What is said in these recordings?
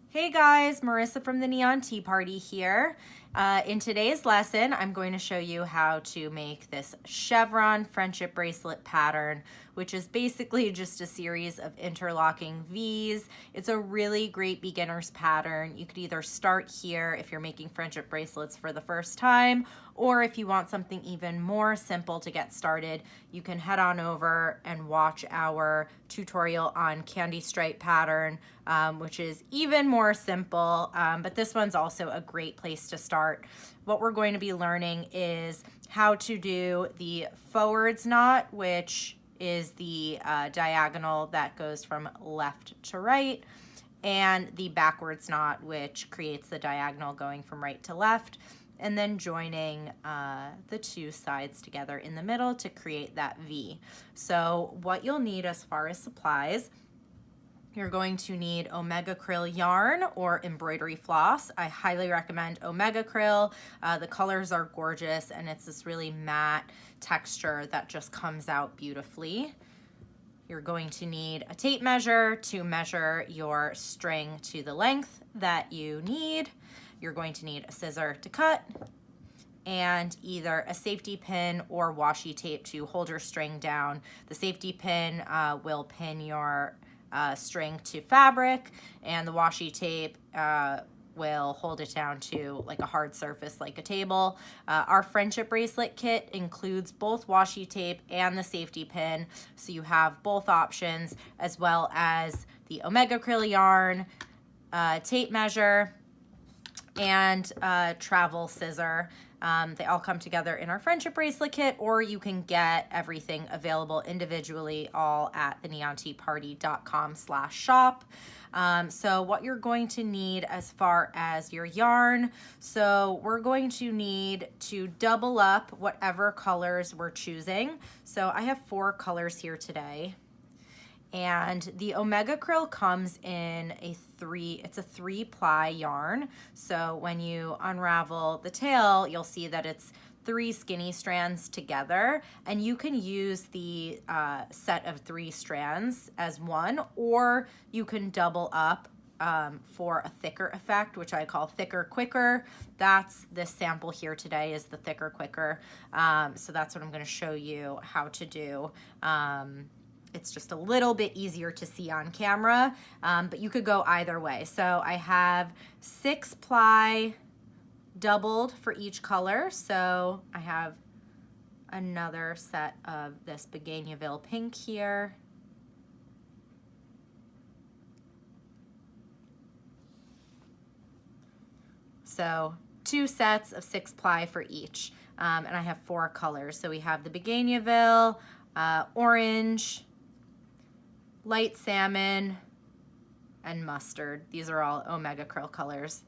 Hey guys, Marissa from the Neon Tea Party here. In today's lesson, I'm going to show you how to make this chevron friendship bracelet pattern, which is basically just a series of interlocking V's. It's a really great beginner's pattern. You could either start here if you're making friendship bracelets for the first time, or if you want something even more simple to get started, you can head on over and watch our tutorial on candy stripe pattern, which is even more simple, but this one's also a great place to start. What we're going to be learning is how to do the forwards knot, which is the diagonal that goes from left to right, and the backwards knot, which creates the diagonal going from right to left, and then joining the two sides together in the middle to create that V. So what you'll need as far as supplies, you're going to need Omega Krill yarn or embroidery floss. I highly recommend Omega Krill. The colors are gorgeous and it's this really matte texture that just comes out beautifully. You're going to need a tape measure to measure your string to the length that you need. You're going to need a scissor to cut, and either a safety pin or washi tape to hold your string down. The safety pin will pin your string to fabric, and the washi tape will hold it down to like a hard surface like a table. Our friendship bracelet kit includes both washi tape and the safety pin, so you have both options, as well as the Omega Krill yarn, tape measure, and travel scissor. They all come together in our friendship bracelet kit, or you can get everything available individually all at theneonteaparty.com/shop. So what you're going to need as far as your yarn, so we're going to need to double up whatever colors we're choosing. So I have 4 colors here today. And the Omega Krill comes in it's a 3-ply yarn. So when you unravel the tail, you'll see that it's 3 skinny strands together, and you can use the set of 3 strands as one, or you can double up for a thicker effect, which I call thicker quicker. That's this sample here today is the thicker quicker. So that's what I'm going to show you how to do. It's just a little bit easier to see on camera, but you could go either way. So I have 6-ply doubled for each color. So I have another set of this Bougainville pink here. So 2 sets of 6-ply for each. And I have 4 colors. So we have the Bougainville, orange, light salmon, and mustard. These are all Omega Krill colors.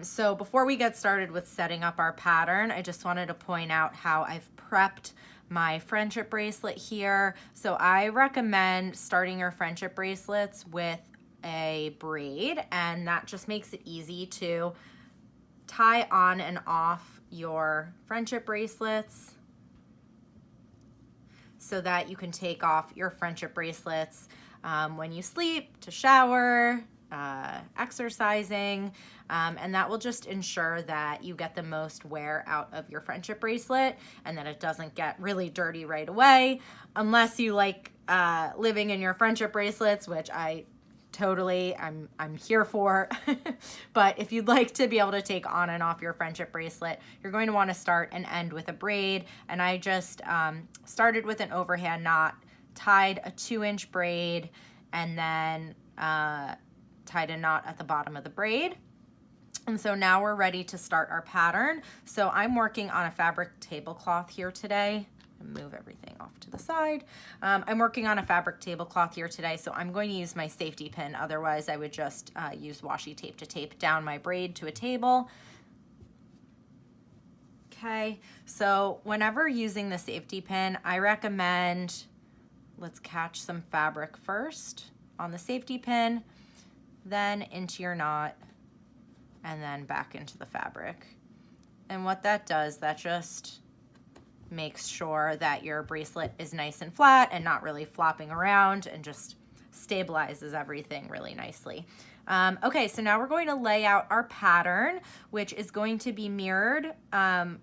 So before we get started with setting up our pattern, I just wanted to point out how I've prepped my friendship bracelet here. So I recommend starting your friendship bracelets with a braid, and that just makes it easy to tie on and off your friendship bracelets, so that you can take off your friendship bracelets when you sleep, to shower, exercising, and that will just ensure that you get the most wear out of your friendship bracelet and that it doesn't get really dirty right away, unless you like living in your friendship bracelets, which I'm here for. But if you'd like to be able to take on and off your friendship bracelet, you're going to want to start and end with a braid. And I just started with an overhand knot, tied a 2-inch braid, and then tied a knot at the bottom of the braid. And so now we're ready to start our pattern. So I'm working on a fabric tablecloth here today. Move everything off to the side. I'm working on a fabric tablecloth here today, so I'm going to use my safety pin. Otherwise, I would just use washi tape to tape down my braid to a table. Okay, so whenever using the safety pin, I recommend, let's catch some fabric first on the safety pin, then into your knot, and then back into the fabric. And what that does, that just makes sure that your bracelet is nice and flat and not really flopping around, and just stabilizes everything really nicely. Okay, so now we're going to lay out our pattern, which is going to be mirrored.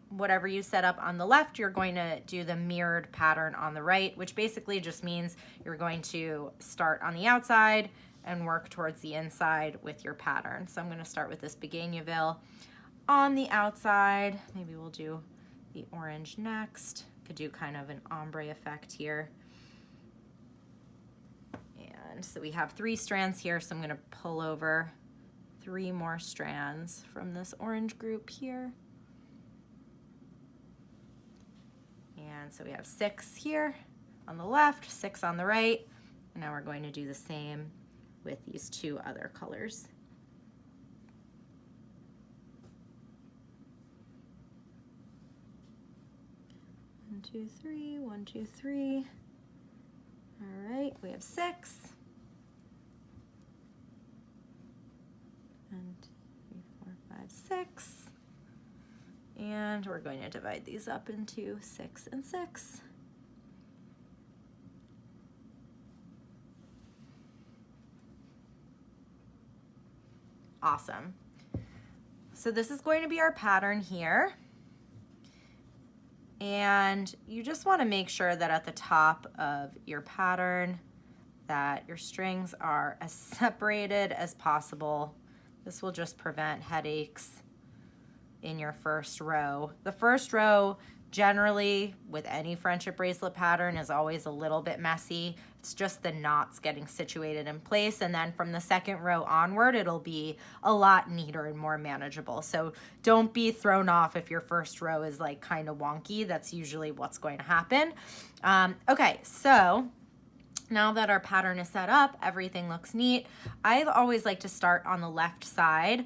Whatever you set up on the left, you're going to do the mirrored pattern on the right, which basically just means you're going to start on the outside and work towards the inside with your pattern. So I'm going to start with this Bougainville on the outside. Maybe we'll do the orange next. Could do kind of an ombre effect here. And so we have 3 strands here, so I'm going to pull over 3 more strands from this orange group here. And so we have 6 here on the left, 6 on the right, and now we're going to do the same with these 2 other colors. One, 2, 3, 1, 2, 3. All right, we have 6. 1, 2, 3, 4, 5, 6. And we're going to divide these up into 6 and 6. Awesome. So this is going to be our pattern here. And you just want to make sure that at the top of your pattern that your strings are as separated as possible. This will just prevent headaches in your first row. The first row generally with any friendship bracelet pattern is always a little bit messy. It's just the knots getting situated in place, and then from the second row onward it'll be a lot neater and more manageable. So don't be thrown off if your first row is like kind of wonky. That's usually what's going to happen. Okay, so now that our pattern is set up, everything looks neat. I always like to start on the left side.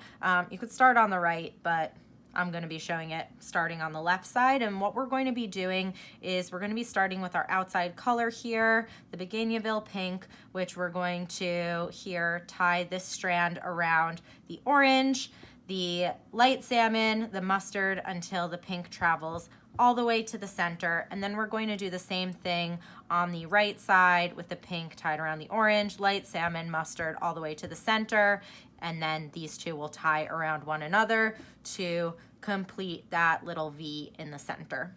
You could start on the right, but I'm going to be showing it starting on the left side. And what we're going to be doing is we're going to be starting with our outside color here, the Bougainville pink, which we're going to here tie this strand around the orange, the light salmon, the mustard, until the pink travels all the way to the center. And then we're going to do the same thing on the right side with the pink tied around the orange, light salmon, mustard, all the way to the center. And then these 2 will tie around one another to complete that little V in the center.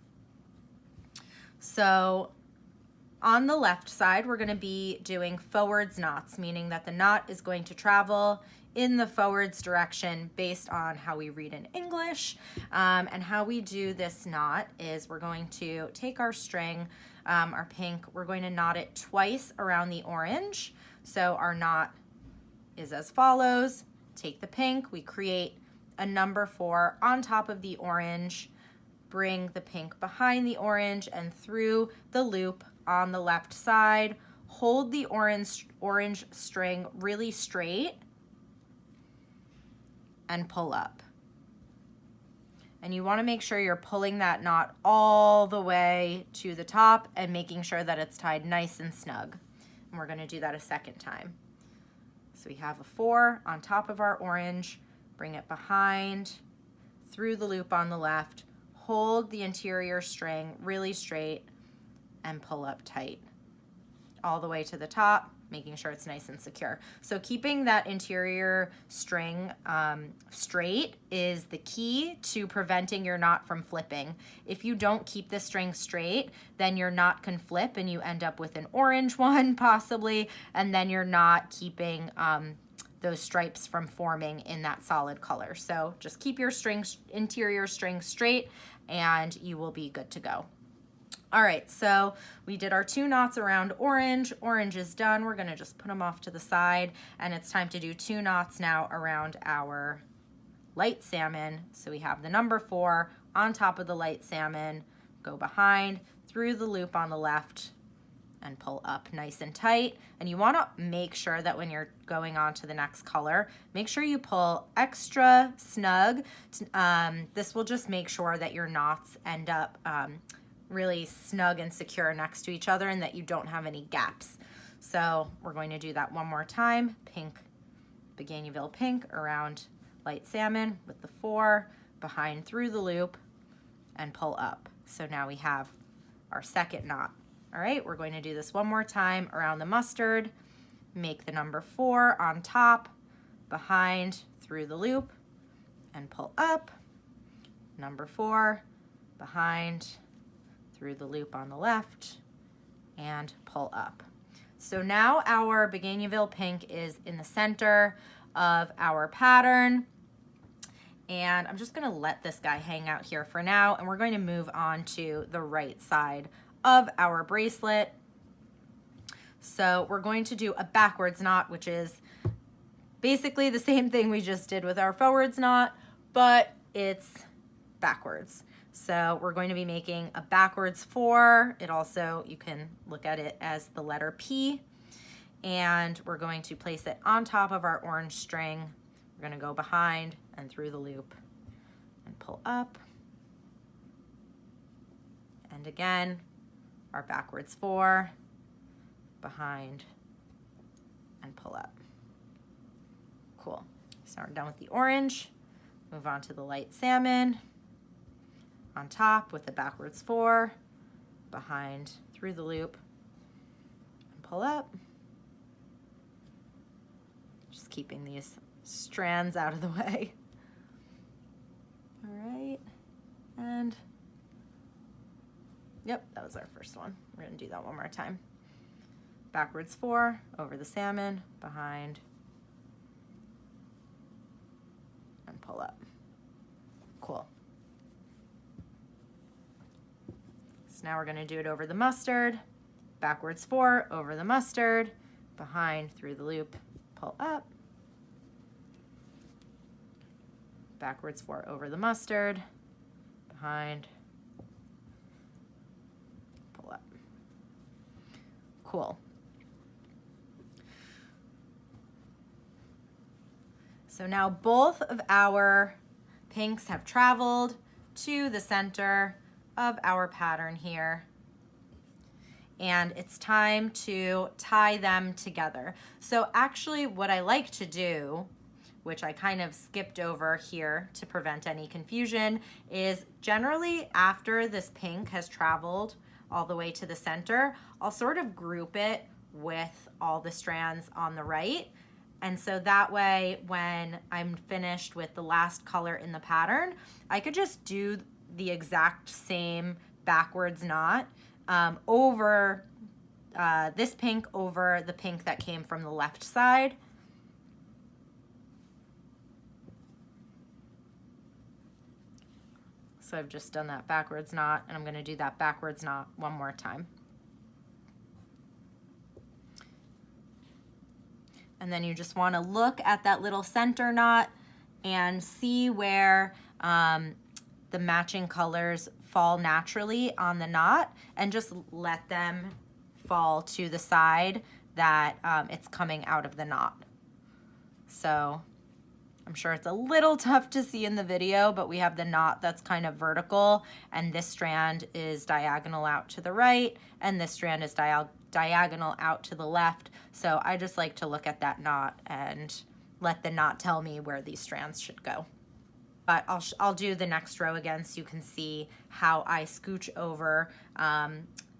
So on the left side, we're going to be doing forwards knots, meaning that the knot is going to travel in the forwards direction based on how we read in English. And how we do this knot is we're going to take our string, our pink, we're going to knot it twice around the orange. So our knot is as follows. Take the pink, we create a number 4 on top of the orange, bring the pink behind the orange and through the loop on the left side, hold the orange string really straight and pull up. And you want to make sure you're pulling that knot all the way to the top and making sure that it's tied nice and snug. And we're going to do that a second time. So we have a 4 on top of our orange, bring it behind, through the loop on the left, hold the interior string really straight and pull up tight all the way to the top, making sure it's nice and secure. So keeping that interior string straight is the key to preventing your knot from flipping. If you don't keep the string straight, then your knot can flip and you end up with an orange one possibly, and then you're not keeping those stripes from forming in that solid color. So just keep your interior string straight and you will be good to go. All right, so we did our 2 knots around orange. Orange is done. We're gonna just put them off to the side, and it's time to do 2 knots now around our light salmon. So we have the number 4 on top of the light salmon, go behind, through the loop on the left, and pull up nice and tight. And you wanna make sure that when you're going on to the next color, make sure you pull extra snug. This will just make sure that your knots end up really snug and secure next to each other and that you don't have any gaps. So we're going to do that one more time. Pink, Bougainville pink around light salmon with the 4, behind through the loop, and pull up. So now we have our second knot. All right, we're going to do this one more time around the mustard. Make the number 4 on top, behind through the loop, and pull up. Number 4, behind through the loop on the left, and pull up. So now our Bougainville pink is in the center of our pattern. And I'm just gonna let this guy hang out here for now, and we're going to move on to the right side of our bracelet. So we're going to do a backwards knot, which is basically the same thing we just did with our forwards knot, but it's backwards. So we're going to be making a backwards 4. It also, you can look at it as the letter P. And we're going to place it on top of our orange string. We're going to go behind and through the loop and pull up. And again, our backwards 4, behind and pull up. Cool. So we're done with the orange. Move on to the light salmon. On top with the backwards 4, behind through the loop, and pull up. Just keeping these strands out of the way. All right, and yep, that was our first one. We're gonna do that one more time. Backwards 4, over the salmon, behind, and pull up. Cool. Now we're going to do it over the mustard, backwards 4, over the mustard, behind through the loop, pull up, backwards 4, over the mustard, behind, pull up. Cool. So now both of our pinks have traveled to the center of our pattern here, and it's time to tie them together. So actually what I like to do, which I kind of skipped over here to prevent any confusion, is generally after this pink has traveled all the way to the center, I'll sort of group it with all the strands on the right. And so that way, when I'm finished with the last color in the pattern, I could just do the exact same backwards knot over this pink over the pink that came from the left side. So I've just done that backwards knot, and I'm going to do that backwards knot one more time. And then you just want to look at that little center knot and see where the matching colors fall naturally on the knot, and just let them fall to the side that it's coming out of the knot. So I'm sure it's a little tough to see in the video, but we have the knot that's kind of vertical, and this strand is diagonal out to the right, and this strand is diagonal out to the left. So I just like to look at that knot and let the knot tell me where these strands should go. But I'll do the next row again so you can see how I scooch over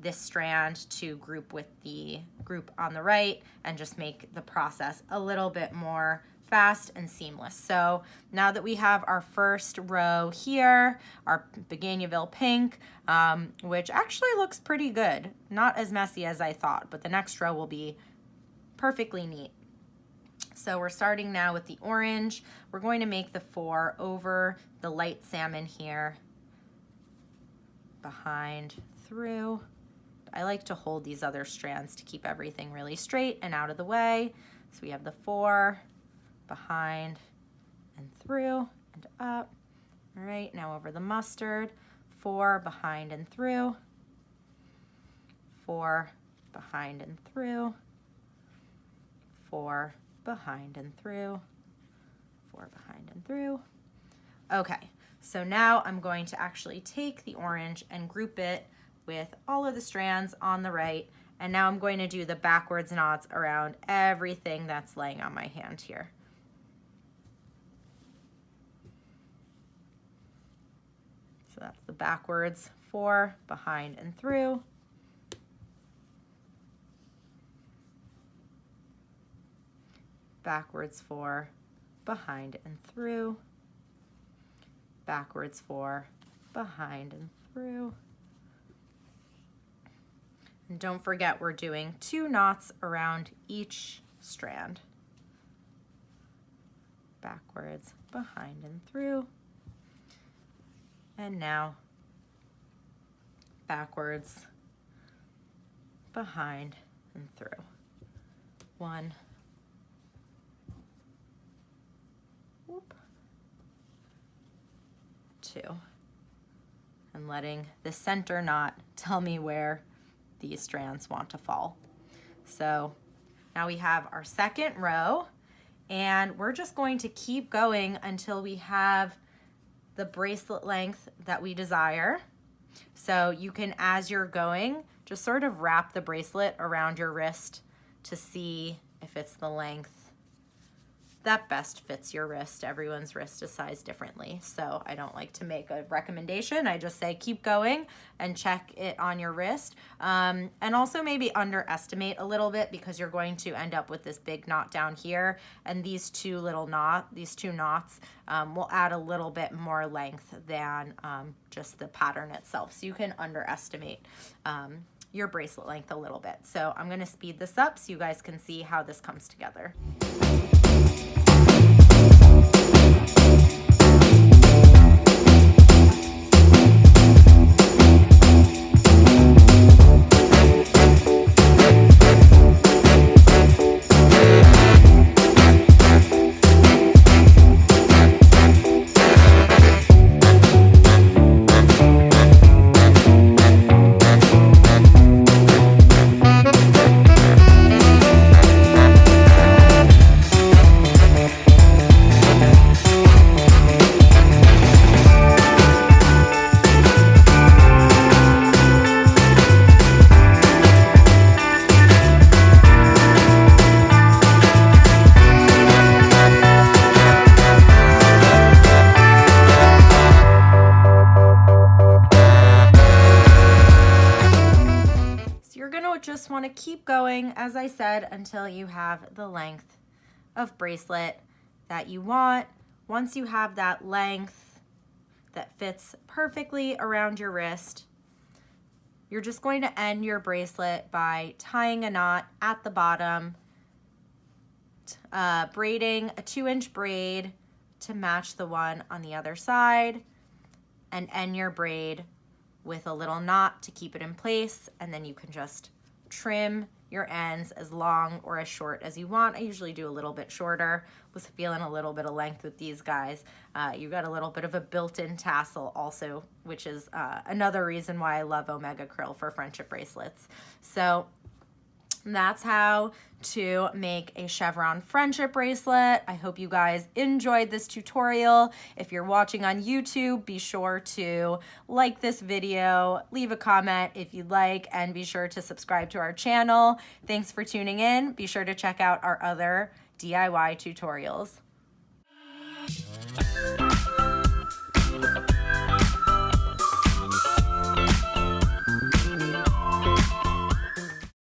this strand to group with the group on the right, and just make the process a little bit more fast and seamless. So now that we have our first row here, our Bougainville pink, which actually looks pretty good, not as messy as I thought, but the next row will be perfectly neat. So we're starting now with the orange. We're going to make the 4 over the light salmon here, behind, through. I like to hold these other strands to keep everything really straight and out of the way. So we have the 4, behind and through and up. All right, now over the mustard, 4, behind and through, 4, behind and through, 4, behind and through, 4, behind and through. Okay, so now I'm going to actually take the orange and group it with all of the strands on the right, and now I'm going to do the backwards knots around everything that's laying on my hand here. that's the backwards for behind and through. Backwards for behind and through. Backwards for behind and through. And don't forget, we're doing 2 knots around each strand. Backwards, behind and through. And now backwards, behind and through. 1, whoop, 2, and letting the center knot tell me where these strands want to fall. So now we have our second row, and we're just going to keep going until we have the bracelet length that we desire. So you can, as you're going, just sort of wrap the bracelet around your wrist to see if it's the length that best fits your wrist. Everyone's wrist is sized differently, so I don't like to make a recommendation. I just say keep going and check it on your wrist. And also maybe underestimate a little bit, because you're going to end up with this big knot down here, and these two knots will add a little bit more length than just the pattern itself. So you can underestimate your bracelet length a little bit. So I'm gonna speed this up so you guys can see how this comes together. Just want to keep going, as I said, until you have the length of bracelet that you want. Once you have that length that fits perfectly around your wrist, you're just going to end your bracelet by tying a knot at the bottom, braiding a 2-inch braid to match the one on the other side, and end your braid with a little knot to keep it in place, and then you can just trim your ends as long or as short as you want. I usually do a little bit shorter. Was feeling a little bit of length with these guys. You got a little bit of a built-in tassel also, which is another reason why I love Omega Krill for friendship bracelets. So that's how to make a chevron friendship bracelet. I hope you guys enjoyed this tutorial. If you're watching on YouTube, be sure to like this video, leave a comment if you'd like, and be sure to subscribe to our channel. Thanks for tuning in. Be sure to check out our other DIY tutorials.